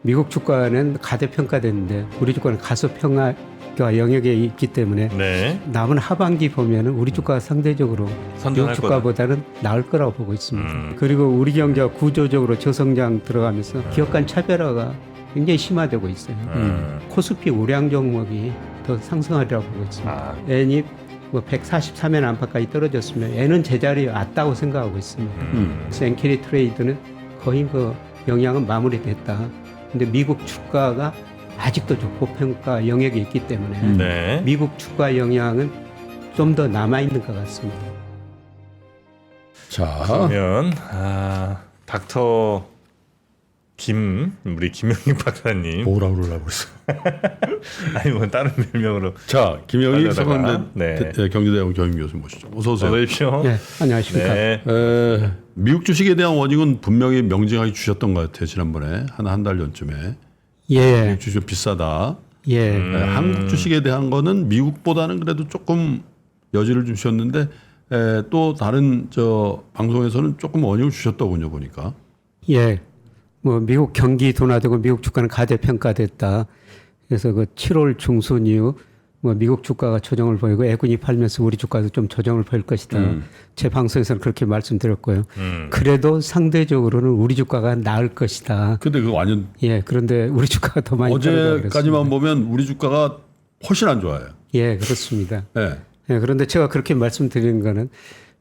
미국 주가는 가대평가됐는데 우리 주가는 가소평가 영역에 있기 때문에 네. 남은 하반기 보면은 우리 주가가 상대적으로 미국 선전할 거다. 주가보다는 나을 거라고 보고 있습니다. 음. 그리고 우리 경제가 구조적으로 저성장 들어가면서 기업 간 차별화가 굉장히 심화되고 있어요. 코스피 우량 종목이 더 상승하리라고 보고 있습니다. 아. N이 뭐 143엔 안팎까지 떨어졌으면 N은 제자리에 왔다고 생각하고 있습니다. 그래서 엔캐리 트레이드는 거의 그 영향은 마무리됐다. 근데 미국 주가가 아직도 좀 고평가 영역에 있기 때문에 네. 미국 주가 영향은 좀 더 남아 있는 것 같습니다. 자, 그러면 닥터 우리 김영익 박사님 뭐라 그러려고 그랬어. 아니 뭐 다른 별명으로 자, 김영익 하려다가, 서강대 네. 경기대학원 교임 교수 모시죠. 어서 오세요. 어서 오십시오. 네, 안녕하십니까. 네. 미국 주식에 대한 워딩은 분명히 명징하게 주셨던 것 같아요. 지난번에 한 달 전쯤에 예, 미국 주식 비싸다. 예. 한국 주식에 대한 거는 미국보다는 그래도 조금 여지를 주셨는데 또 다른 저 방송에서는 조금 원인을 주셨더군요 보니까. 예. 뭐 미국 경기 둔화되고 미국 주가는 가대평가됐다. 그래서 그 7월 중순 이후 뭐 미국 주가가 조정을 보이고 애군이 팔면서 우리 주가도 좀 조정을 보일 것이다. 제 방송에서는 그렇게 말씀드렸고요. 그래도 상대적으로는 우리 주가가 나을 것이다. 근데 그거 완전 예. 그런데 우리 주가가 더 많이 떨어졌습니다. 어제까지만 보면 우리 주가가 훨씬 안 좋아요. 예, 그렇습니다. 네. 예, 그런데 제가 그렇게 말씀드리는 거는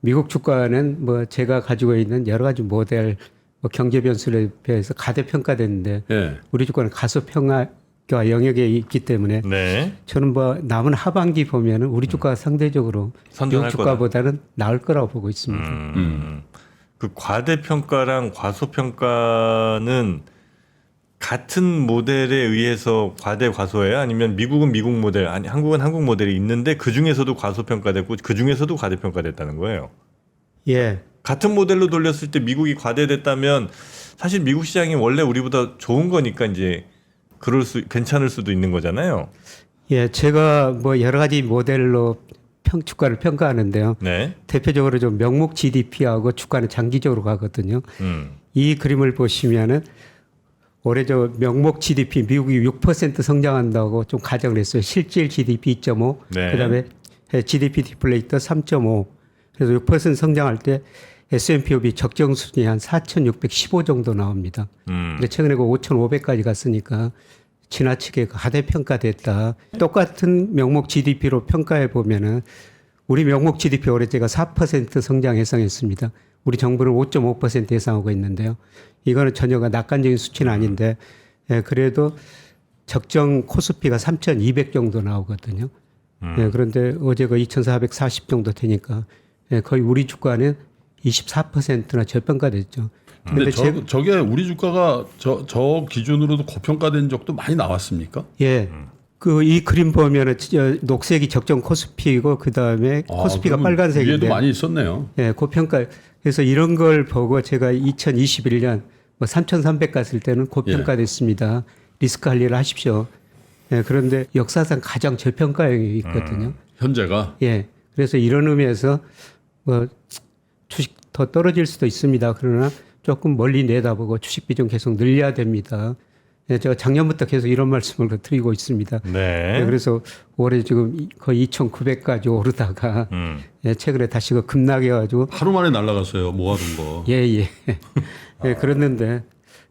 미국 주가는 뭐 제가 가지고 있는 여러 가지 모델 뭐 경제 변수에 비해서 가대평가됐는데 예. 우리 주가는 가소평가 영역에 있기 때문에 네. 저는 뭐 남은 하반기 보면은 우리 주가가 상대적으로 선전할 미국 주가보다는 나을 거라고 보고 있습니다. 그 과대평가랑 과소평가는 같은 모델에 의해서 과대 과소예요? 아니면 미국은 미국 모델, 아니 한국은 한국 모델이 있는데 그 중에서도 과소평가됐고 그 중에서도 과대평가됐다는 거예요? 예, 같은 모델로 돌렸을 때 미국이 과대됐다면 사실 미국 시장이 원래 우리보다 좋은 거니까 이제 괜찮을 수도 있는 거잖아요. 예, 제가 뭐 여러 가지 모델로 주가를 평가하는데요. 네. 대표적으로 좀 명목 GDP하고 주가는 장기적으로 가거든요. 이 그림을 보시면은 올해 저 명목 GDP 미국이 6% 성장한다고 좀 가정을 했어요. 실질 GDP 2.5, 네. 그다음에 GDP 디플레이터 3.5. 그래서 6% 성장할 때 S&P 500 적정 수준이 한 4,615 정도 나옵니다. 근데 최근에 그 5,500까지 갔으니까 지나치게 가대평가됐다. 똑같은 명목 GDP로 평가해 보면은 우리 명목 GDP 올해 제가 4% 성장 예상했습니다. 우리 정부는 5.5% 예상하고 있는데요. 이거는 전혀가 낙관적인 수치는 아닌데 그래도 적정 코스피가 3,200 정도 나오거든요. 그런데 어제 그 2,440 정도 되니까 거의 우리 주가는 24%나 저평가됐죠. 근데 저게 우리 주가가 저 기준으로도 고평가된 적도 많이 나왔습니까? 예. 그 이 그림 보면은 녹색이 적정 코스피이고 그다음에 코스피가 빨간색인데 위에도 많이 있었네요. 예, 고평가. 그래서 이런 걸 보고 제가 2021년 뭐 3,300 갔을 때는 고평가됐습니다. 리스크 관리를 하십시오. 예, 그런데 역사상 가장 저평가형이 있거든요. 현재가 예. 그래서 이런 의미에서 뭐 주식 더 떨어질 수도 있습니다. 그러나 조금 멀리 내다보고 주식 비중 계속 늘려야 됩니다. 예, 제가 작년부터 계속 이런 말씀을 드리고 있습니다. 네. 예, 그래서 올해 지금 거의 2,900까지 오르다가 예, 최근에 다시 그 급락해가지고 하루 만에 날아갔어요. 모아둔 거. 예, 예. 예, 그랬는데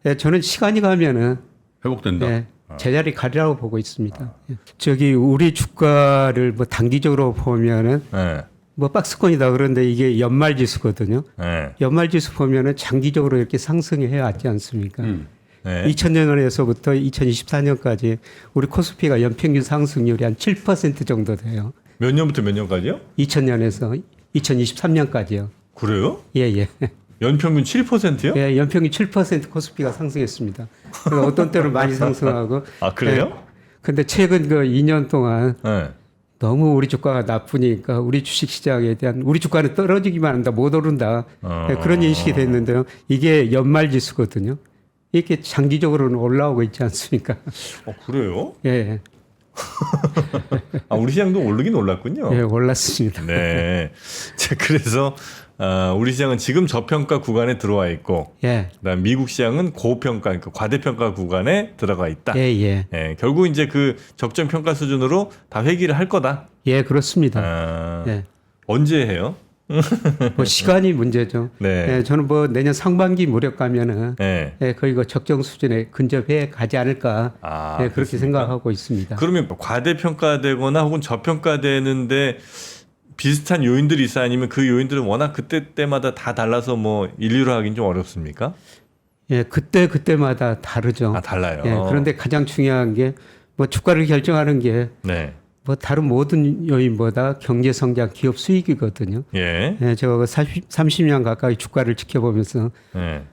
예, 저는 시간이 가면은 회복된다. 예, 제자리 가리라고 보고 있습니다. 예. 저기 우리 주가를 뭐 단기적으로 보면은 네. 뭐 박스권이다 그런데 이게 연말 지수거든요. 네. 연말 지수 보면은 장기적으로 이렇게 상승해 왔지 않습니까? 네. 2000년에서부터 2024년까지 우리 코스피가 연평균 상승률이 한 7% 정도 돼요. 몇 년부터 몇 년까지요? 2000년에서 2023년까지요. 그래요? 예, 예. 연평균 7%요? 예, 연평균 7% 코스피가 상승했습니다. 그러니까 어떤 때는 많이 상승하고. 아, 그래요? 예, 근데 최근 그 2년 동안 네. 너무 우리 주가가 나쁘니까 우리 주식 시장에 대한 우리 주가는 떨어지기만 한다, 못 오른다. 예, 그런 인식이 됐는데요. 이게 연말 지수거든요. 이렇게 장기적으로는 올라오고 있지 않습니까? 그래요? 예, 아, 우리 시장도 오르긴 올랐군요. 예, 올랐습니다. 네. 자, 그래서 우리 시장은 지금 저평가 구간에 들어와 있고, 예. 그다음 미국 시장은 고평가, 그러니까 과대평가 구간에 들어가 있다. 예, 예. 예, 결국 이제 그 적정 평가 수준으로 다 회귀를 할 거다. 예, 그렇습니다. 예. 예. 언제 해요? 뭐 시간이 문제죠. 네. 예, 저는 뭐 내년 상반기 무렵 가면은 예. 예, 거의 그 적정 수준에 근접해 가지 않을까 예, 그렇게 그렇습니까? 생각하고 있습니다. 그러면 과대평가되거나 혹은 저평가되는데 비슷한 요인들이 있어 아니면 그 요인들은 워낙 그때마다 다 달라서 뭐 일리로 하긴 좀 어렵습니까? 예, 그때마다 다르죠. 달라요. 예, 그런데 가장 중요한 게 뭐 주가를 결정하는 게 네. 뭐 다른 모든 요인보다 경제 성장, 기업 수익이거든요. 예. 예, 제가 30년 가까이 주가를 지켜보면서 예.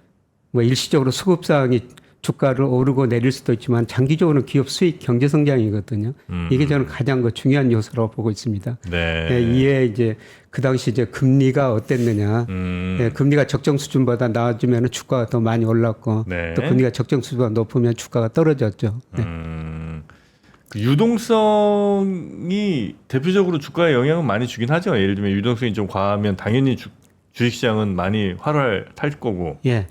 뭐 일시적으로 수급 사항이 주가를 오르고 내릴 수도 있지만 장기적으로는 기업 수익, 경제 성장이거든요. 이게 저는 가장 그 중요한 요소라고 보고 있습니다. 네. 예, 이에 이제 그 당시 이제 금리가 어땠느냐. 예, 금리가 적정 수준보다 나아지면 주가가 더 많이 올랐고 네. 또 금리가 적정 수준보다 높으면 주가가 떨어졌죠. 네. 그 유동성이 대표적으로 주가에 영향을 많이 주긴 하죠. 예를 들면 유동성이 좀 과하면 당연히 주식시장은 많이 활활 탈 거고, 예.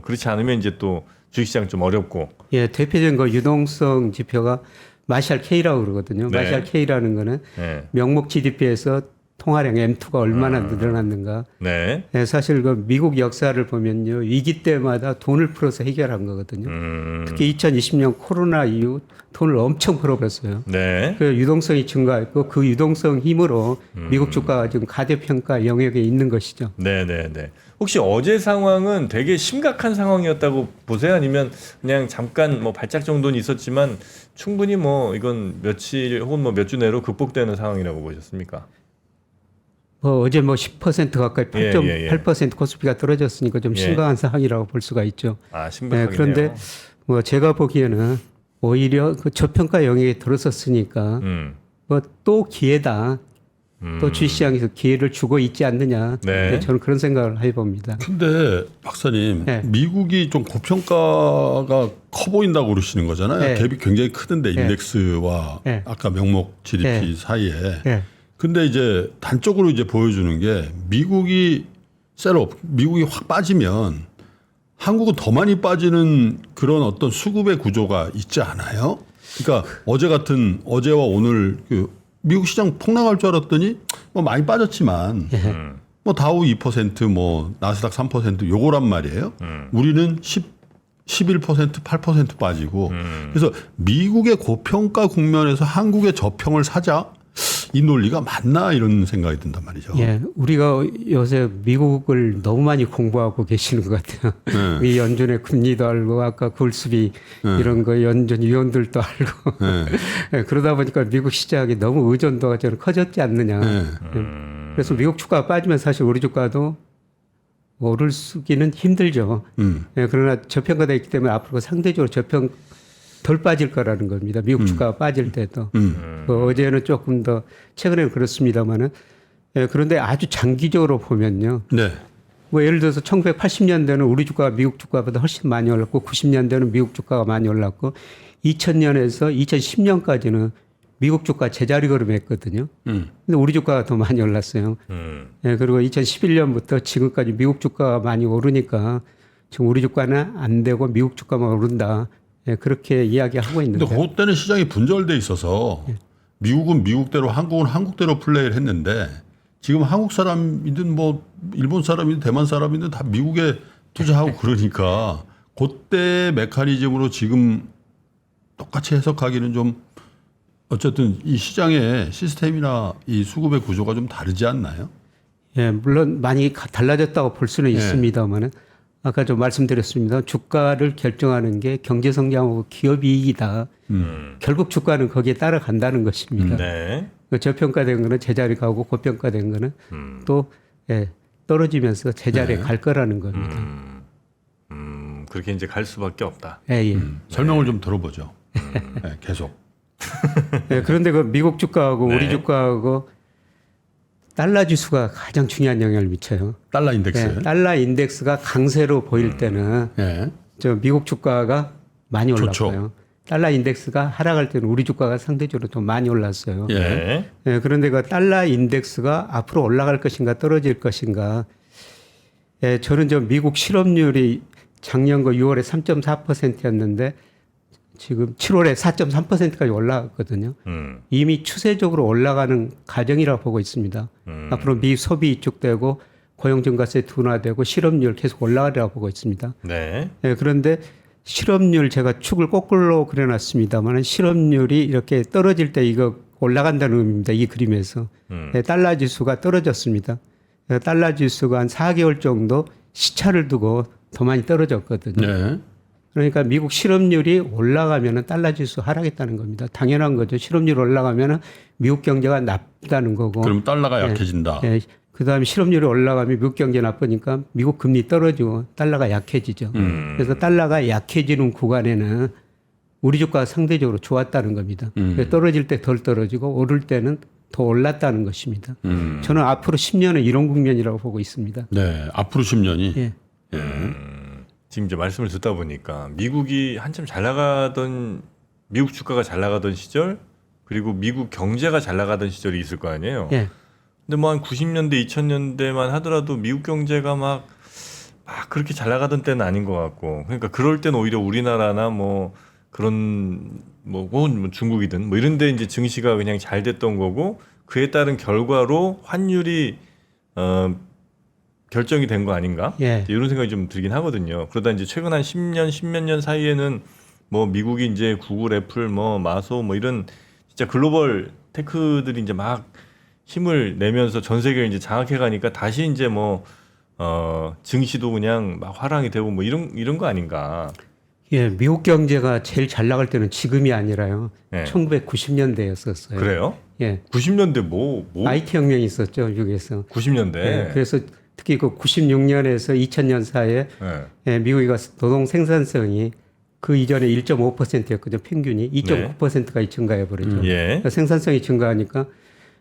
그렇지 않으면 이제 또 주식시장 좀 어렵고. 예, 대표적인 거 유동성 지표가 마샬 K라고 그러거든요. 네. 마샬 K라는 거는 예. 명목 GDP에서 통화량 M2가 얼마나 늘어났는가. 네. 예, 사실 그 미국 역사를 보면요. 위기 때마다 돈을 풀어서 해결한 거거든요. 특히 2020년 코로나 이후 돈을 엄청 풀어버렸어요. 네. 그 유동성이 증가했고 그 유동성 힘으로 미국 주가가 지금 가대평가 영역에 있는 것이죠. 네네네. 혹시 어제 상황은 되게 심각한 상황이었다고 보세요? 아니면 그냥 잠깐 뭐 발작 정도는 있었지만 충분히 뭐 이건 며칠 혹은 뭐 몇 주 내로 극복되는 상황이라고 보셨습니까? 어제 뭐 10% 가까이 8.8% 코스피가 떨어졌으니까 좀 심각한 상황이라고 볼 수가 있죠. 심각하네요. 그런데 뭐 제가 보기에는 오히려 그 저평가 영역에 들어섰으니까 뭐 또 기회다. 또 주식시장에서 기회를 주고 있지 않느냐. 네. 저는 그런 생각을 해봅니다. 근데 박사님, 네. 미국이 좀 고평가가 커 보인다고 그러시는 거잖아요. 네. 갭이 굉장히 크던데 네. 인덱스와 네. 아까 명목 GDP 네. 사이에. 네. 근데 이제 단적으로 이제 보여주는 게 미국이 셀업, 미국이 확 빠지면 한국은 더 많이 빠지는 그런 어떤 수급의 구조가 있지 않아요? 그러니까 어제와 오늘 그 미국 시장 폭락할 줄 알았더니 뭐 많이 빠졌지만 뭐 다우 2% 뭐 나스닥 3% 요거란 말이에요. 우리는 11% 8% 빠지고 그래서 미국의 고평가 국면에서 한국의 저평을 사자 이 논리가 맞나 이런 생각이 든단 말이죠. 예, 우리가 요새 미국을 너무 많이 공부하고 계시는 것 같아요. 네. 이 연준의 금리도 알고 아까 굴수비 이런 거 연준 위원들도 알고 예, 그러다 보니까 미국 시장이 너무 의존도가 저는 커졌지 않느냐. 네. 그래서 미국 주가가 빠지면 사실 우리 주가도 오를 수기는 힘들죠. 예, 그러나 저평가되어 있기 때문에 앞으로 상대적으로 덜 빠질 거라는 겁니다. 미국 주가가 빠질 때도. 어제는 조금 더 최근에는 그렇습니다만은 예, 그런데 아주 장기적으로 보면요. 네. 뭐 예를 들어서 1980년대는 우리 주가가 미국 주가보다 훨씬 많이 올랐고 90년대는 미국 주가가 많이 올랐고 2000년에서 2010년까지는 미국 주가 제자리 걸음했거든요. 근데 우리 주가가 더 많이 올랐어요. 예, 그리고 2011년부터 지금까지 미국 주가가 많이 오르니까 지금 우리 주가는 안 되고 미국 주가만 오른다. 예, 그렇게 이야기하고 있는데. 근데 그때는 시장이 분절돼 있어서 미국은 미국대로 한국은 한국대로 플레이를 했는데 지금 한국 사람이든 뭐 일본 사람이든 대만 사람이든 다 미국에 투자하고 그러니까 그때 메커니즘으로 지금 똑같이 해석하기는 좀 어쨌든 이 시장의 시스템이나 이 수급의 구조가 좀 다르지 않나요? 예, 물론 많이 달라졌다고 볼 수는 예. 있습니다만은 아까 좀 말씀드렸습니다. 주가를 결정하는 게 경제 성장하고 기업 이익이다. 결국 주가는 거기에 따라간다는 것입니다. 네. 그 저평가된 거는 제자리 가고 고평가된 거는 또 예, 떨어지면서 제자리에 갈 거라는 겁니다. 그렇게 이제 갈 수밖에 없다. 예, 예. 설명을 좀 들어보죠. 네, 계속. 예, 그런데 그 미국 주가하고 네. 우리 주가하고 달러 지수가 가장 중요한 영향을 미쳐요. 달러 인덱스. 예, 달러 인덱스가 강세로 보일 때는 예. 저 미국 주가가 많이 좋죠. 올랐고요. 달러 인덱스가 하락할 때는 우리 주가가 상대적으로 좀 많이 올랐어요. 예. 네. 예, 그런데 그 달러 인덱스가 앞으로 올라갈 것인가 떨어질 것인가. 예, 저는 저 미국 실업률이 작년 그 6월에 3.4%였는데 지금 7월에 4.3%까지 올라갔거든요. 이미 추세적으로 올라가는 과정이라고 보고 있습니다. 앞으로 미 소비 이축되고 고용 증가세 둔화되고 실업률 계속 올라가리라고 보고 있습니다. 네. 예, 그런데 실업률 제가 축을 거꾸로 그려놨습니다만 실업률이 이렇게 떨어질 때 이거 올라간다는 의미입니다. 이 그림에서. 예, 달러 지수가 떨어졌습니다. 예, 달러 지수가 한 4개월 정도 시차를 두고 더 많이 떨어졌거든요. 네. 그러니까 미국 실업률이 올라가면 달러 지수 하락했다는 겁니다. 당연한 거죠. 실업률 올라가면 미국 경제가 나쁘다는 거고. 그럼 달러가 약해진다. 예, 그다음에 실업률이 올라가면 미국 경제 나쁘니까 미국 금리 떨어지고 달러가 약해지죠. 그래서 달러가 약해지는 구간에는 우리 주가가 상대적으로 좋았다는 겁니다. 떨어질 때 덜 떨어지고 오를 때는 더 올랐다는 것입니다. 저는 앞으로 10년은 이런 국면이라고 보고 있습니다. 네. 앞으로 10년이. 예. 지금 이제 말씀을 듣다 보니까 미국이 한참 잘 나가던 미국 주가가 잘 나가던 시절 그리고 미국 경제가 잘 나가던 시절이 있을 거 아니에요. 예. 근데 뭐 한 90년대, 2000년대만 하더라도 미국 경제가 막 그렇게 잘 나가던 때는 아닌 것 같고, 그러니까 그럴 땐 오히려 우리나라나 뭐 그런 뭐 중국이든 뭐 이런데 이제 증시가 그냥 잘 됐던 거고, 그에 따른 결과로 환율이 결정이 된 거 아닌가? 예. 이런 생각이 좀 들긴 하거든요. 그러다 이제 최근 한 10년, 10몇 년 사이에는 뭐 미국이 이제 구글, 애플, 뭐 마소 뭐 이런 진짜 글로벌 테크들이 이제 막 힘을 내면서 전 세계를 이제 장악해 가니까 다시 이제 뭐 증시도 그냥 막 화랑이 되고 뭐 이런 거 아닌가? 예, 미국 경제가 제일 잘 나갈 때는 지금이 아니라요. 네. 1990년대였었어요. 그래요? 예. 90년대 뭐 IT 혁명이 있었죠, 미국에서. 90년대. 예, 그래서 특히 그 96년에서 2000년 사이에 네. 예, 미국이 노동 생산성이 그 이전에 1.5%였거든요, 평균이. 2.9%까지 증가해 버렸죠. 예. 그러니까 생산성이 증가하니까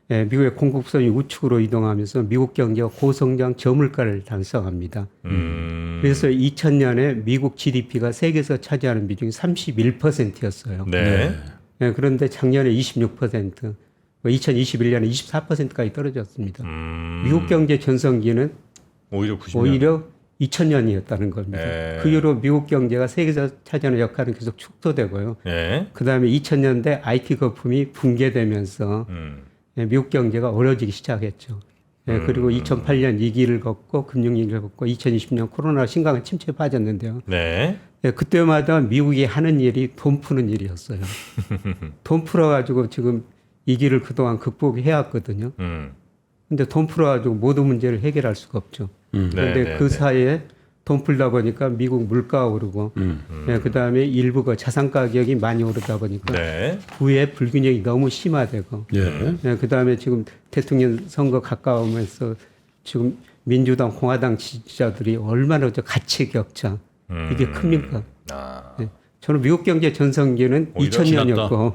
예, 미국의 공급선이 우측으로 이동하면서 미국 경제가 고성장 저물가를 달성합니다. 그래서 2000년에 미국 GDP가 세계에서 차지하는 비중이 31%였어요. 네. 예, 그런데 작년에 26%, 2021년에 24%까지 떨어졌습니다. 미국 경제 전성기는 오히려 90년. 오히려 2000년이었다는 겁니다. 예. 그 이후로 미국 경제가 세계에서 차지하는 역할은 계속 축소되고요. 예. 그 다음에 2000년대 IT 거품이 붕괴되면서 예, 미국 경제가 어려지기 시작했죠. 예, 그리고 2008년 위기를 겪고 금융위기를 겪고 2020년 코로나 심각한 침체에 빠졌는데요. 네. 예, 그때마다 미국이 하는 일이 돈 푸는 일이었어요. 돈 풀어가지고 지금 이 길을 그동안 극복해야 왔거든요. 근데 돈 풀어가지고 모든 문제를 해결할 수가 없죠. 그런데 네, 그 네. 사이에 돈 풀다 보니까 미국 물가가 오르고, 예, 그 다음에 일부 그 자산 가격이 많이 오르다 보니까 네. 부의 불균형이 너무 심화되고, 예. 예, 그 다음에 지금 대통령 선거 가까우면서 지금 민주당, 공화당 지지자들이 얼마나 저 가치 격차 이게 큽니까? 아. 예, 저는 미국 경제 전성기는 오히려 2000년이었고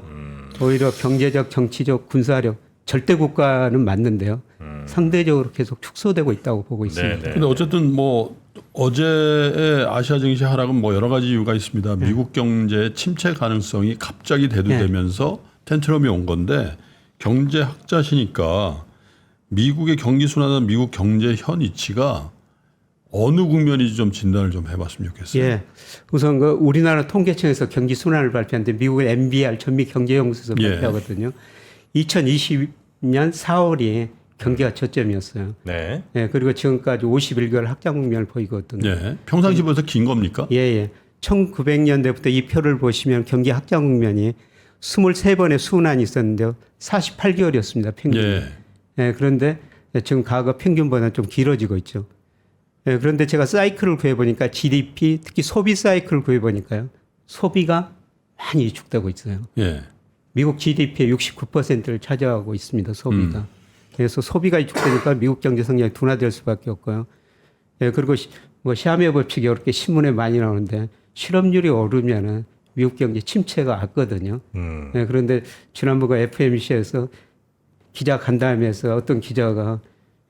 오히려 경제적, 정치적, 군사력 절대 국가는 맞는데요. 상대적으로 계속 축소되고 있다고 보고 있습니다. 네, 네. 근데 어쨌든 뭐 어제의 아시아 증시 하락은 뭐 여러 가지 이유가 있습니다. 미국 경제 침체 가능성이 갑자기 대두되면서 텐트럼이 온 건데 경제학자시니까 미국의 경기 순환은 미국 경제 현 위치가 어느 국면인지 좀 진단을 좀 해봤으면 좋겠어요. 예, 우선 그 우리나라 통계청에서 경기 순환을 발표하는데 미국의 MBR 전미 경제연구소에서 예. 발표하거든요. 2020년 4월이 경기가 저점이었어요. 네. 예, 그리고 지금까지 51개월 확장 국면을 보이거든요. 예. 평상시 보다 긴 겁니까? 예, 예. 1900년대부터 이 표를 보시면 경기 확장 국면이 23번의 순환이 있었는데요. 48개월이었습니다. 평균. 예. 예, 그런데 지금 과거 평균보다는 좀 길어지고 있죠. 예, 그런데 제가 사이클을 구해보니까 GDP, 특히 소비 사이클을 구해보니까요. 소비가 많이 위축되고 있어요. 예. 미국 GDP의 69%를 차지하고 있습니다. 소비가. 그래서 소비가 위축되니까 미국 경제 성장이 둔화될 수밖에 없고요. 예, 그리고 뭐 샤메 법칙이 이렇게 신문에 많이 나오는데 실업률이 오르면은 미국 경제 침체가 왔거든요. 예, 그런데 지난번 그 FMC에서 기자 간담회에서 어떤 기자가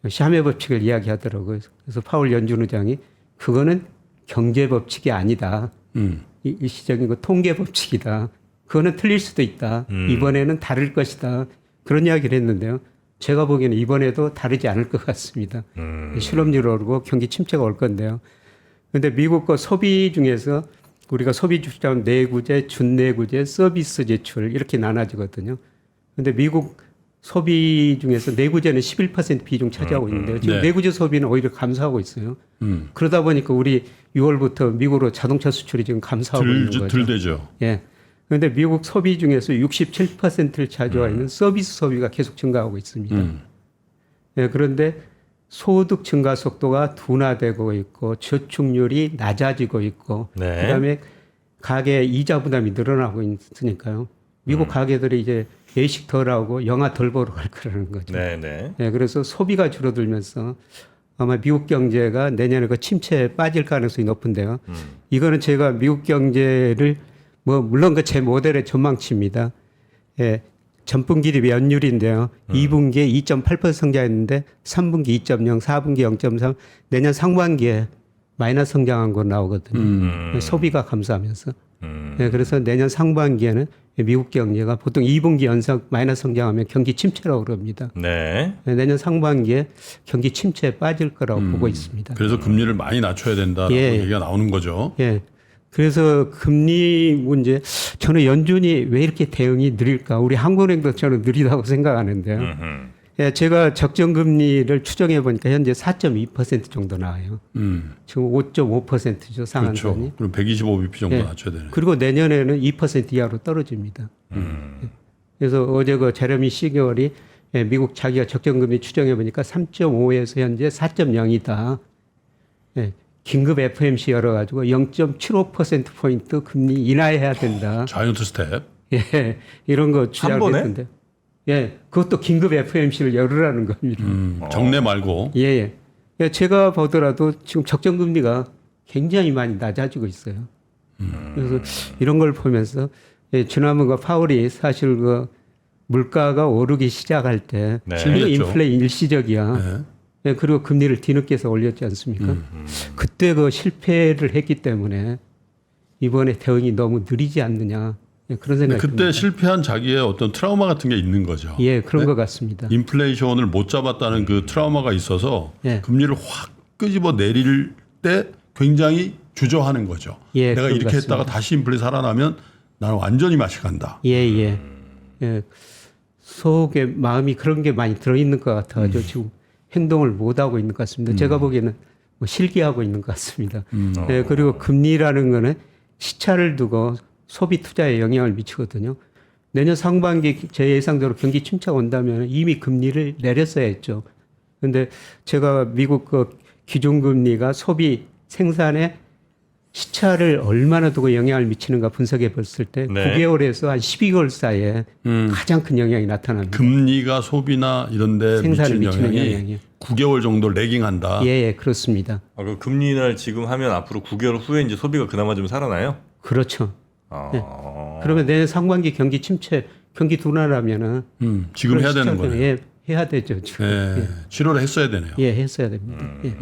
샤메 법칙을 이야기하더라고요. 그래서 파월 연준 의장이 그거는 경제 법칙이 아니다. 일시적인 그 통계 법칙이다. 그거는 틀릴 수도 있다. 이번에는 다를 것이다. 그런 이야기를 했는데요. 제가 보기에는 이번에도 다르지 않을 것 같습니다. 실업률 오르고 경기 침체가 올 건데요. 그런데 미국 거 소비 중에서 우리가 소비 주시자면 내구재, 준내구재, 서비스 지출 이렇게 나눠지거든요. 그런데 미국 소비 중에서 내구재는 11% 비중 차지하고 있는데요. 지금 네. 내구재 소비는 오히려 감소하고 있어요. 그러다 보니까 우리 6월부터 미국으로 자동차 수출이 지금 감소하고 있는 거죠. 들되죠. 예. 그런데 미국 소비 중에서 67%를 차지하고 있는 서비스 소비가 계속 증가하고 있습니다. 예, 그런데 소득 증가 속도가 둔화되고 있고 저축률이 낮아지고 있고 네. 그다음에 가계 이자 부담이 늘어나고 있으니까요. 미국 가계들이 이제 외식 덜 하고 영화 덜 보러 갈 거라는 거죠. 네네. 네, 그래서 소비가 줄어들면서 아마 미국 경제가 내년에 그 침체에 빠질 가능성이 높은데요. 이거는 제가 미국 경제를 뭐 물론 그 제 모델의 전망치입니다. 예, 전분기 대비 연율인데요. 2분기에 2.8% 성장했는데 3분기 2.0, 4분기 0.3, 내년 상반기에 마이너스 성장한 거 나오거든요. 소비가 감소하면서. 네, 그래서 내년 상반기에는 미국 경제가 보통 2분기 연속 마이너스 성장하면 경기 침체라고 그럽니다. 네. 네, 내년 상반기에 경기 침체에 빠질 거라고 보고 있습니다. 그래서 금리를 많이 낮춰야 된다라고 예. 얘기가 나오는 거죠. 예. 그래서 금리 문제, 저는 연준이 왜 이렇게 대응이 느릴까? 우리 한국은행도 저는 느리다고 생각하는데요. 예, 제가 적정금리를 추정해 보니까 현재 4.2% 정도 나와요. 지금 5.5%죠, 상한선이. 그렇죠. 그럼 125bp 정도 예. 낮춰야 되네요. 그리고 내년에는 2% 이하로 떨어집니다. 그래서 어제 그 제레미 시겨울이 예, 미국 자기가 적정금리 추정해 보니까 3.5에서 현재 4.0이다. 예, 긴급 FOMC 열어가지고 0.75%포인트 금리 인하해야 된다. 자이언트 스텝. 예, 이런 거 주장을 번에? 했는데. 예, 그것도 긴급 FOMC를 열으라는 겁니다. 정례 말고. 예, 예. 예, 제가 보더라도 지금 적정금리가 굉장히 많이 낮아지고 있어요. 그래서 이런 걸 보면서 예, 지난번과 파월이 사실 그 물가가 오르기 시작할 때 네. 인플레 일시적이야. 네. 예, 그리고 금리를 뒤늦게서 올렸지 않습니까? 그때 그 실패를 했기 때문에 이번에 대응이 너무 느리지 않느냐. 예, 그런 생각이 그때 듭니다. 실패한 자기의 어떤 트라우마 같은 게 있는 거죠. 예, 그런 것 같습니다. 인플레이션을 못 잡았다는 그 트라우마가 있어서 예. 금리를 확 끄집어 내릴 때 굉장히 주저하는 거죠. 예, 내가 그런 이렇게 것 했다가 같습니다. 다시 인플레 살아나면 나는 완전히 맛이 간다. 예, 예. 예. 속에 마음이 그런 게 많이 들어있는 것 같아가지고 지금 행동을 못 하고 있는 것 같습니다. 제가 보기에는 뭐 실기하고 있는 것 같습니다. 예, 그리고 금리라는 거는 시차를 두고 소비 투자에 영향을 미치거든요. 내년 상반기 제 예상대로 경기 침체가 온다면 이미 금리를 내렸어야 했죠. 그런데 제가 미국 그 기준금리가 소비 생산에 시차를 얼마나 두고 영향을 미치는가 분석해 봤을 때 네. 9개월에서 한 12개월 사이에 가장 큰 영향이 나타납니다. 금리가 소비나 이런 데 생산에 미치는 미치는 영향이 영향이요. 9개월 정도 레깅한다. 예, 예, 그렇습니다. 아, 그 금리 인하를 지금 하면 앞으로 9개월 후에 이제 소비가 그나마 좀 살아나요? 그렇죠. 어. 그러면 내년 상반기 경기 침체, 경기 둔화라면은 지금 해야 되는 시차 거네요. 예, 해야 되죠. 지금. 예. 7월에 했어야 되네요. 예, 했어야 됩니다. 예.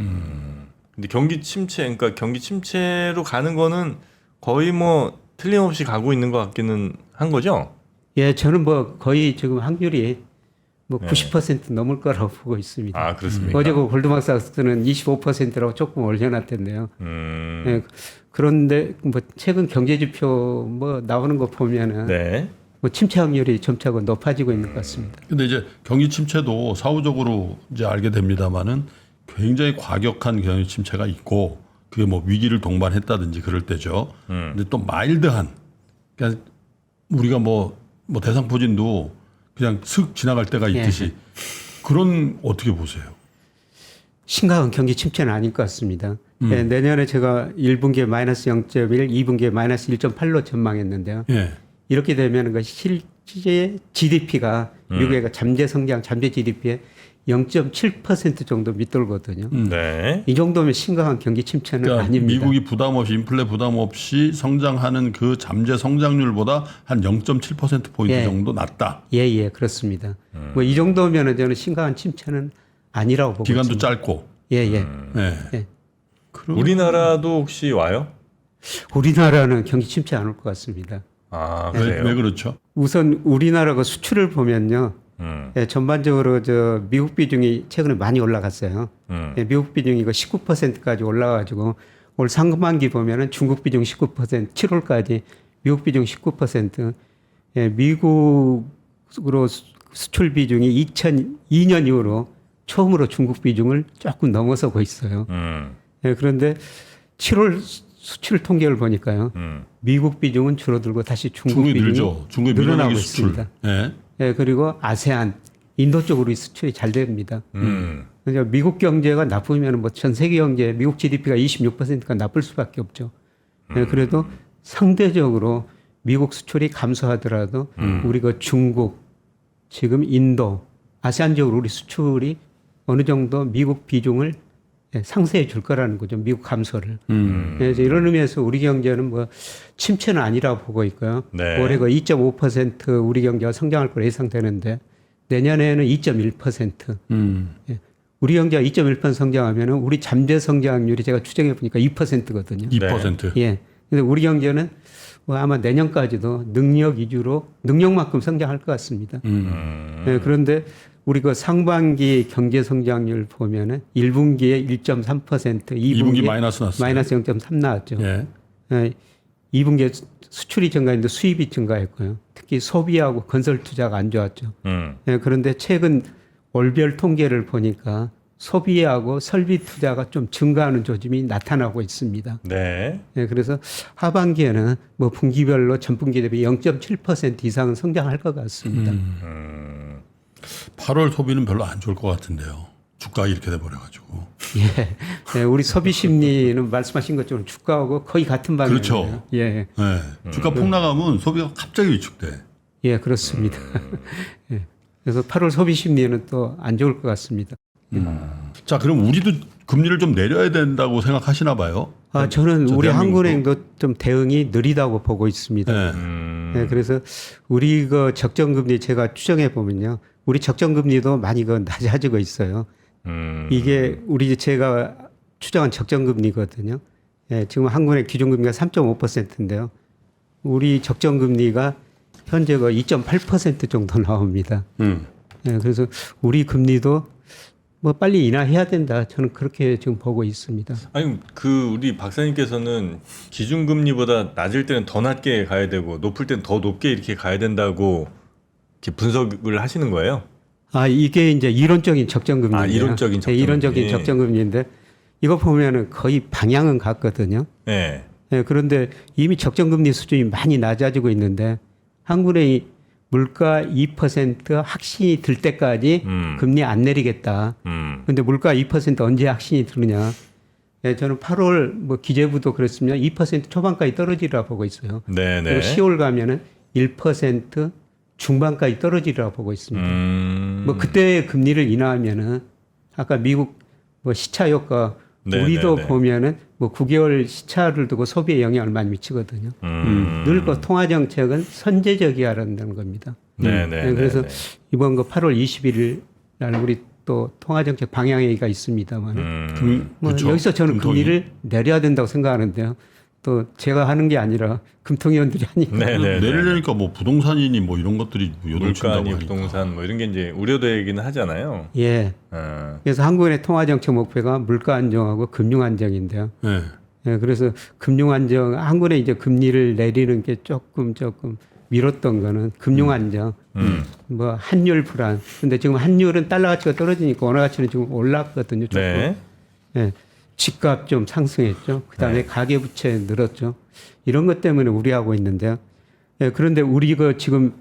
근데 경기 침체, 그러니까 경기 침체로 가는 거는 거의 뭐 틀림없이 가고 있는 것 같기는 한 거죠? 예, 저는 뭐 거의 지금 확률이 뭐 90% 넘을 거라고 보고 있습니다. 아, 그렇습니까? 어제 그 골드만삭스는 25%라고 조금 올려놨던데요. 예, 그런데 뭐 최근 경제 지표 뭐 나오는 거 보면은 네. 뭐 침체 확률이 점차 높아지고 있는 것 같습니다. 근데 이제 경기 침체도 사후적으로 이제 알게 됩니다만은 굉장히 과격한 경기 침체가 있고 그게 뭐 위기를 동반했다든지 그럴 때죠. 근데 또 마일드한 그러니까 우리가 뭐 대상포진도 그냥 슥 지나갈 때가 있듯이 그런 어떻게 보세요? 심각한 경기 침체는 아닐 것 같습니다. 예, 내년에 제가 1분기에 마이너스 0.1, 2분기에 마이너스 1.8로 전망했는데요. 예. 이렇게 되면 그 실제 GDP가 미국의 잠재 성장, 잠재 GDP의 0.7% 정도 밑돌거든요. 네. 이 정도면 심각한 경기 침체는 그러니까 아닙니다. 미국이 부담 없이 인플레 부담 없이 성장하는 그 잠재 성장률보다 한 0.7% 포인트 예. 정도 낮다. 예, 예, 그렇습니다. 뭐 이 정도면은 저는 심각한 침체는 아니라고 보고 기간도 있습니다. 짧고. 예, 예. 예. 예. 그럼 우리나라도 혹시 와요? 우리나라는 경기 침체 안 올 것 같습니다. 아, 왜, 그래요? 왜 그렇죠? 우선 우리나라가 수출을 보면요. 음. 예, 전반적으로 저 미국 비중이 최근에 많이 올라갔어요. 예, 미국 비중이 이거 19%까지 올라가지고 올 상반기 보면은 중국 비중 19%, 7월까지 미국 비중 19%, 예, 미국으로 수출 비중이 2002년 이후로 처음으로 중국 비중을 조금 넘어서고 있어요. 예, 그런데 7월 수출 통계를 보니까요. 미국 비중은 줄어들고 다시 중국 중국이 비중이 늘죠. 중국의 늘어나고 밀어내기 수출. 있습니다. 예. 예, 그리고 아세안, 인도 쪽으로 이 수출이 잘 됩니다. 그러니까 미국 경제가 나쁘면 뭐 전 세계 경제, 미국 GDP가 26%가 나쁠 수밖에 없죠. 예, 그래도 상대적으로 미국 수출이 감소하더라도 우리가 중국, 지금 인도, 아세안 지역으로 우리 수출이 어느 정도 미국 비중을 예, 상쇄해 줄 거라는 거죠. 미국 감소를. 예, 그래서 이런 의미에서 우리 경제는 뭐 침체는 아니라고 보고 있고요. 네. 올해 그 2.5% 우리 경제가 성장할 거로 예상되는데 내년에는 2.1%. 예, 우리 경제가 2.1% 성장하면 우리 잠재 성장률이 제가 추정해 보니까 2%거든요. 2%. 예. 근데 우리 경제는 뭐 아마 내년까지도 능력 위주로 능력만큼 성장할 것 같습니다. 예, 그런데 우리 그 상반기 경제 성장률 보면은 1분기에 1.3%, 2분기에 마이너스 났어요. 마이너스 0.3 나왔죠. 예. 예, 2분기에 수출이 증가했는데 수입이 증가했고요. 특히 소비하고 건설 투자가 안 좋았죠. 예, 그런데 최근 월별 통계를 보니까 소비하고 설비 투자가 좀 증가하는 조짐이 나타나고 있습니다. 네. 예, 그래서 하반기에는 뭐 분기별로 전분기 대비 0.7% 이상은 성장할 것 같습니다. 8월 소비는 별로 안 좋을 것 같은데요. 주가가 이렇게 돼버려가지고. 예, 예, 우리 소비 심리는 말씀하신 것처럼 주가하고 거의 같은 방향이에요. 그렇죠. 예, 네. 주가 폭락하면 소비가 갑자기 위축돼. 예, 그렇습니다. 예, 그래서 8월 소비 심리는 또 안 좋을 것 같습니다. 자, 그럼 우리도 금리를 좀 내려야 된다고 생각하시나 봐요. 아, 저는 저 우리 대한민국도? 한국은행도 좀 대응이 느리다고 보고 있습니다. 네. 네, 그래서 우리 그 적정금리 제가 추정해 보면요, 우리 적정금리도 많이 그 낮아지고 있어요. 이게 우리 제가 추정한 적정금리거든요. 예, 지금 한국의 기준금리가 3.5%인데요. 우리 적정금리가 현재 그 2.8% 정도 나옵니다. 예, 그래서 우리 금리도 뭐 빨리 인하해야 된다. 저는 그렇게 지금 보고 있습니다. 아니 그 우리 박사님께서는 기준금리보다 낮을 때는 더 낮게 가야 되고 높을 때는 더 높게 이렇게 가야 된다고 이렇게 분석을 하시는 거예요? 아, 이게 이제 이론적인 적정금리예요. 아, 이론적인 적정금리. 이론적인 적정금리인데 이거 보면은 거의 방향은 같거든요. 네. 예, 그런데 이미 적정금리 수준이 많이 낮아지고 있는데 한국의 물가 2% 확신이 들 때까지 금리 안 내리겠다. 그런데 물가 2% 언제 확신이 드느냐? 예, 저는 8월 뭐 기재부도 그렇습니다. 2% 초반까지 떨어지리라 보고 있어요. 네, 그리고 네. 10월 가면은 1% 중반까지 떨어지리라 보고 있습니다. 뭐 그때 금리를 인하하면은 아까 미국 뭐 시차 효과 네, 우리도 네, 네. 보면은 뭐 9개월 시차를 두고 소비에 영향을 많이 미치거든요. 늘 그 통화 정책은 선제적이어야 한다는 겁니다. 네, 네, 그래서 네, 네. 이번 그 8월 20일 날 우리 또 통화 정책 방향 회의가 있습니다만 뭐 그렇죠. 여기서 저는 금통위. 금리를 내려야 된다고 생각하는데요. 또 제가 하는 게 아니라 금통위원들이 하니까 네, 네, 네. 내리려니까 뭐 부동산이니 뭐 이런 것들이 요동친다고 물가니 하니까. 부동산 뭐 이런 게 이제 우려되기는 하잖아요. 예. 그래서 한국의 통화 정책 목표가 물가 안정하고 금융 안정인데요. 네. 예, 그래서 금융 안정, 한국에 이제 금리를 내리는 게 조금 미뤘던 거는 금융 안정, 뭐 환율 불안. 근데 지금 환율은 달러 가치가 떨어지니까 원화 가치는 지금 올랐거든요. 조금. 네. 예, 집값 좀 상승했죠. 그다음에 가계 부채 늘었죠. 이런 것 때문에 우려하고 있는데요. 예, 그런데 우리 그 지금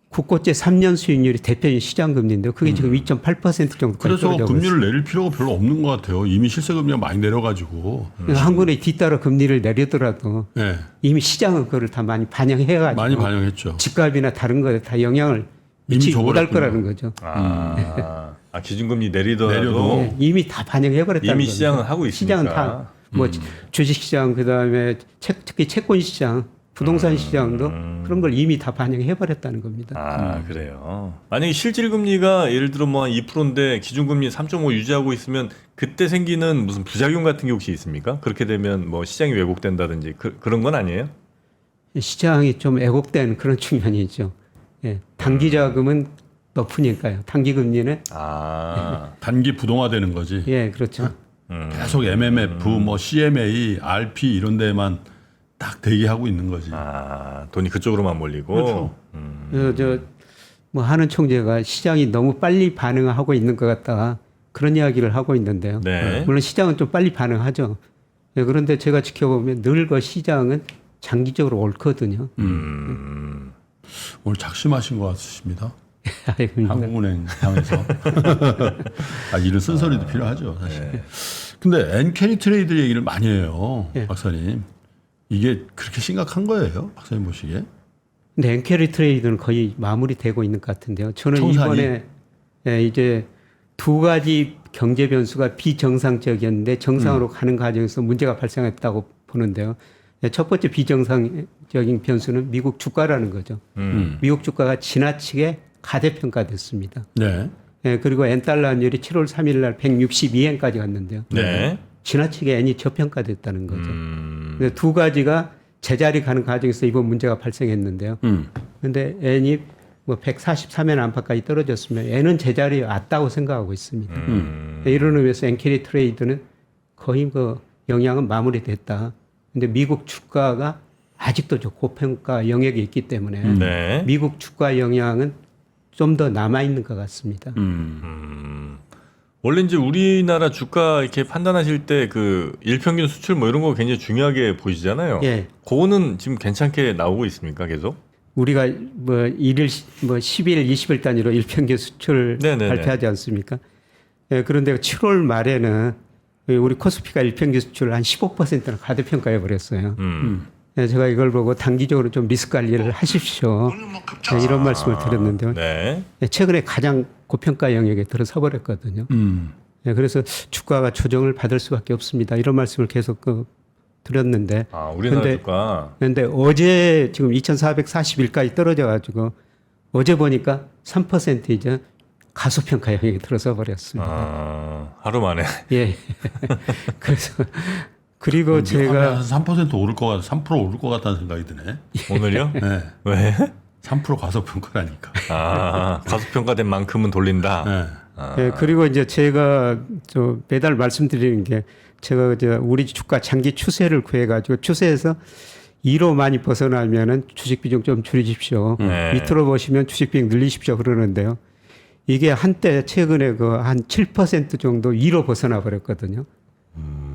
국고채 3년 수익률이 대표적인 시장 금리인데요. 그게 지금 2.8% 정도까지 그래서 떨어져 금리를 내릴 필요가 별로 없는 것 같아요. 이미 실세 금리가 많이 내려가지고. 그래서 한국에 뒤따라 금리를 내리더라도 네. 이미 시장은 그걸 다 많이 반영해가지고 많이 반영했죠. 집값이나 다른 거에 다 영향을 미치지 이미 못할 줘버렸군요. 거라는 거죠. 아, 기준금리 내리더라도 내려도 예, 이미 다 반영해버렸다는 이미 겁니다. 시장은 하고 있으니까. 시장은 다 뭐 주식시장 그다음에 특히 채권시장, 부동산 시장도 그런 걸 이미 다 반영해버렸다는 겁니다. 아, 그래요. 만약에 실질금리가 예를 들어 뭐 한 2%인데 기준금리 3.5 유지하고 있으면 그때 생기는 무슨 부작용 같은 게 혹시 있습니까? 그렇게 되면 뭐 시장이 왜곡된다든지 그런 건 아니에요? 시장이 좀 왜곡된 그런 측면이 있죠. 예, 단기 자금은 높으니까요. 단기 금리는 단기 부동화되는 거지. 예, 그렇죠. 계속 MMF, 뭐 CMA, RP 이런 데만 딱 대기하고 있는 거지. 돈이 그쪽으로만 몰리고. 그렇죠. 그래서 뭐 하는 총재가 시장이 너무 빨리 반응하고 있는 것 같다 그런 이야기를 하고 있는데요. 네. 물론 시장은 좀 빨리 반응하죠. 예, 그런데 제가 지켜보면 늘 그 시장은 장기적으로 옳거든요. 오늘 작심하신 것 같으십니다. 아닙니다. 한국은행 향해서. 이런 쓴소리도 필요하죠, 사실. 근데 엔캐리 트레이드 얘기를 많이 해요, 예. 박사님. 이게 그렇게 심각한 거예요, 박사님 보시기에? 근데 엔캐리 트레이드는 거의 마무리되고 있는 것 같은데요. 저는 청산이? 이번에 이제 두 가지 경제 변수가 비정상적이었는데 정상으로 가는 과정에서 문제가 발생했다고 보는데요. 첫 번째 비정상적인 변수는 미국 주가라는 거죠. 미국 주가가 지나치게 가대평가됐습니다. 네. 그리고 엔달러 환율이 7월 3일 날 162엔까지 갔는데요. 네. 지나치게 엔이 저평가됐다는 거죠. 근데 두 가지가 제자리 가는 과정에서 이번 문제가 발생했는데요. 그런데 엔이 뭐 143엔 안팎까지 떨어졌으면 엔은 제자리에 왔다고 생각하고 있습니다. 이런 의미에서 엔캐리 트레이드는 거의 뭐 영향은 마무리됐다. 근데 미국 주가가 아직도 저 고평가 영역에 있기 때문에 네. 미국 주가 영향은 좀 더 남아 있는 것 같습니다. 원래 이제 우리나라 주가 이렇게 판단하실 때 그 일평균 수출 뭐 이런 거 굉장히 중요하게 보시잖아요. 예. 그거는 지금 괜찮게 나오고 있습니까, 계속? 우리가 뭐 1일 뭐 10일, 20일 단위로 일평균 수출 네네네. 발표하지 않습니까? 예, 그런데 7월 말에는 우리 코스피가 일평균 수출을 한 15%나 가대평가해 버렸어요. 예, 제가 이걸 보고 단기적으로 좀 리스크 관리를 하십시오. 예, 이런 말씀을 드렸는데요. 네. 예, 최근에 가장 고평가 영역에 들어서 버렸거든요. 예, 그래서 주가가 조정을 받을 수밖에 없습니다. 이런 말씀을 계속 드렸는데. 우리나라 근데- 주가. 그런데 어제 지금 2,441까지 떨어져가지고 어제 보니까 3% 이제 가소평가 영역에 들어서 버렸습니다. 하루 만에. 예. 그래서 그리고 제가 한 3% 오를 것 같아, 3% 오를 것 같다는 생각이 드네. 오늘요? 네. 왜? 3% 과소평가라니까. 가소평가된 만큼은 돌린다. 네. 예, 그리고 이제 제가 저 매달 말씀드리는 게 제가 이제 우리 주가 장기 추세를 구해가지고 추세에서 2로 많이 벗어나면은 주식 비중 좀 줄이십시오. 네. 밑으로 보시면 주식 비중 늘리십시오 그러는데요. 이게 한때 최근에 그 한 7% 정도 2로 벗어나 버렸거든요.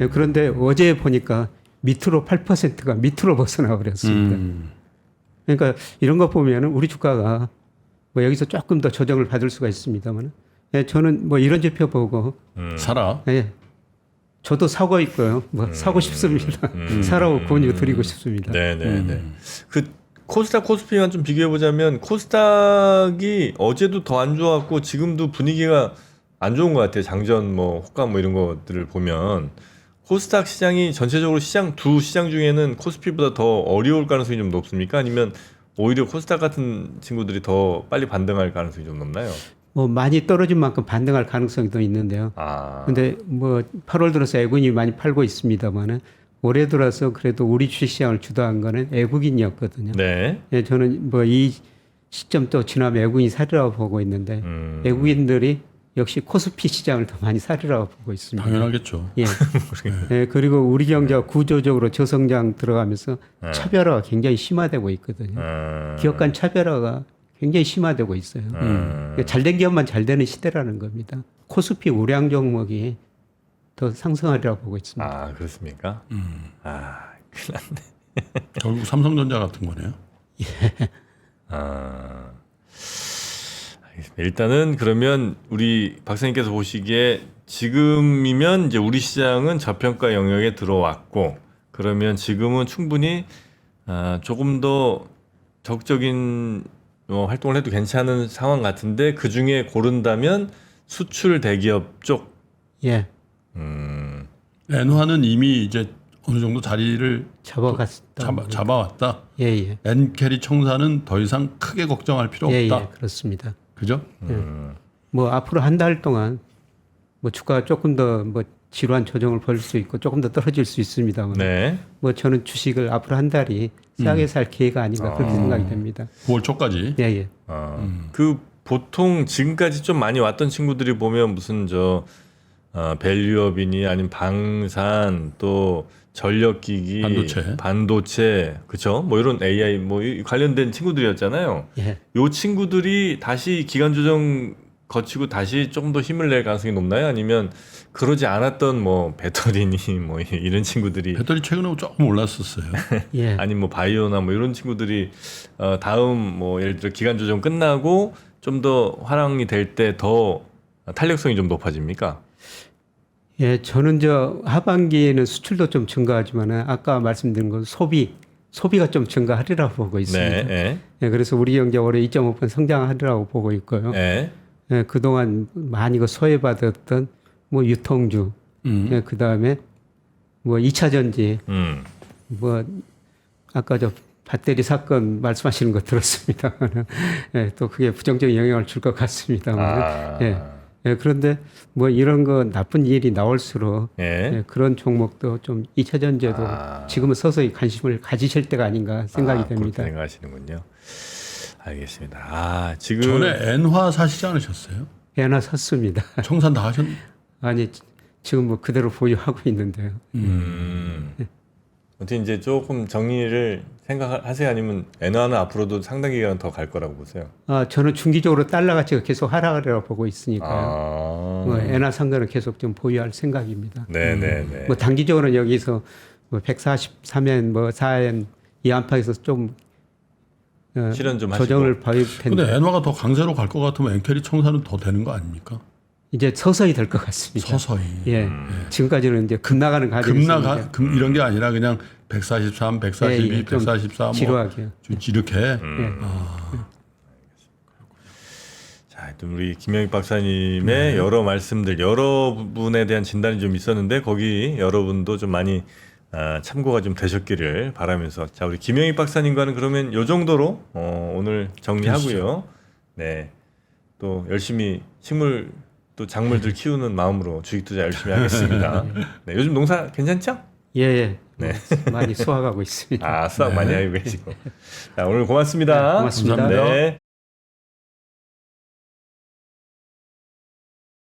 예, 그런데 어제 보니까 밑으로 8%가 밑으로 벗어나 버렸습니다. 그러니까 이런 거 보면은 우리 주가가 뭐 여기서 조금 더 조정을 받을 수가 있습니다만, 예, 저는 뭐 이런 지표 보고, 살아. 예, 저도 사고 있고요, 뭐 사고 싶습니다. 사라고 권유 드리고 싶습니다. 네네네. 그 코스닥 코스피만 좀 비교해 보자면 코스닥이 어제도 더 안 좋았고 지금도 분위기가 안 좋은 것 같아요. 장전 뭐 호가 뭐 이런 것들을 보면 코스닥 시장이 전체적으로 두 시장 중에는 코스피보다 더 어려울 가능성이 좀 높습니까? 아니면 오히려 코스닥 같은 친구들이 더 빨리 반등할 가능성이 좀 높나요? 뭐 많이 떨어진 만큼 반등할 가능성이 더 있는데요. 근데 뭐 8월 들어서 외국인이 많이 팔고 있습니다만은 올해 들어서 그래도 우리 주식시장을 주도한 거는 외국인이었거든요. 네. 예, 저는 뭐 이 시점 또 지나면 외국인이 사리라고 보고 있는데 외국인들이 역시 코스피 시장을 더 많이 사리라고 보고 있습니다. 당연하겠죠. 예. 예, 그리고 우리 경제가 구조적으로 저성장 들어가면서 차별화가 굉장히 심화되고 있거든요. 기업 간 차별화가 굉장히 심화되고 있어요. 그러니까 잘된 기업만 잘 되는 시대라는 겁니다. 코스피 우량 종목이 더 상승하리라고 보고 있습니다. 그렇습니까? 큰일 났네. 결국 삼성전자 같은 거네요. 알겠습니다. 일단은 그러면 우리 박사님께서 보시기에 지금이면 이제 우리 시장은 저평가 영역에 들어왔고 그러면 지금은 충분히 조금 더 적극적인 활동을 해도 괜찮은 상황 같은데 그 중에 고른다면 수출 대기업 쪽. 예. 엔화는 이미 이제 어느 정도 자리를 잡아갔다. 잡아왔다. 예, 예. 엔캐리 청산은 더 이상 크게 걱정할 필요 예, 없다. 예, 그렇습니다. 그죠? 뭐 앞으로 한 달 동안 뭐 주가가 조금 더 뭐 지루한 조정을 벌일 수 있고 조금 더 떨어질 수 있습니다만 네. 뭐 저는 주식을 앞으로 한 달이 싸게 살 기회가 아닌가 그렇게 생각이 됩니다. 9월 초까지. 예, 예. 그 보통 지금까지 좀 많이 왔던 친구들이 보면 무슨 밸류업이니 아니면 방산 또 전력기기, 반도체, 그렇죠? 뭐 이런 AI 뭐 관련된 친구들이었잖아요. 예. 요 친구들이 다시 기간 조정 거치고 다시 조금 더 힘을 낼 가능성이 높나요? 아니면 그러지 않았던 뭐 배터리니 뭐 이런 친구들이 배터리 최근에 조금 올랐었어요. 예. 아니면 뭐 바이오나 뭐 이런 친구들이 다음 뭐 예를 들어 기간 조정 끝나고 좀 더 화랑이 될 때 더 탄력성이 좀 높아집니까? 예, 저는 하반기에는 수출도 좀 증가하지만은 아까 말씀드린 건 소비가 좀 증가하리라고 보고 있습니다. 네, 네. 예, 그래서 우리 경제 올해 2.5% 성장하리라고 보고 있고요. 네. 예, 그동안 많이 소외받았던 뭐 유통주, 예, 그 다음에 뭐 2차 전지, 뭐 아까 배터리 사건 말씀하시는 거 들었습니다. 예, 또 그게 부정적인 영향을 줄 것 같습니다만. 예. 예, 그런데 뭐 이런 거 나쁜 일이 나올수록 예, 그런 종목도 좀 2차 전지에도 지금은 서서히 관심을 가지실 때가 아닌가 생각이 됩니다. 그렇게 생각하시는군요. 알겠습니다. 지금 전에 엔화 사시지 않으셨어요? 하나 샀습니다. 청산 다 하셨? 아니 지금 뭐 그대로 보유하고 있는데요. 어떻게 이제 조금 정리를 생각하세요? 아니면 엔화는 앞으로도 상당 기간 더 갈 거라고 보세요? 저는 중기적으로 달러 가치가 계속 하락을 보고 있으니까요. 뭐 엔화 상관은 계속 좀 보유할 생각입니다. 네네네. 뭐 단기적으로는 여기서 뭐 143엔, 뭐 4엔 이 안팎에서 좀 실현 좀 조정을 봐야 텐데 근데 엔화가 더 강세로 갈 것 같으면 엔캐리 청산은 더 되는 거 아닙니까? 이제 서서히 될 것 같습니다. 서서히. 예. 지금까지는 이제 급 나가는 과정이 있습니다. 이런 게 아니라 그냥 143, 142, 예, 좀 144 지루하게요. 뭐 이렇게. 자, 하여튼 우리 김영익 박사님의 여러 말씀들, 여러분에 대한 진단이 좀 있었는데 거기 여러분도 좀 많이 참고가 좀 되셨기를 바라면서 자, 우리 김영익 박사님과는 그러면 요 정도로 오늘 정리하고요. 네, 또 열심히 식물 또 작물들 키우는 마음으로 주식 투자 열심히 하겠습니다. 네, 요즘 농사 괜찮죠? 예, 예. 네. 많이 수확하고 있습니다. 수학 많이 하고 계시고. 자, 오늘 고맙습니다. 네, 고맙습니다. 네.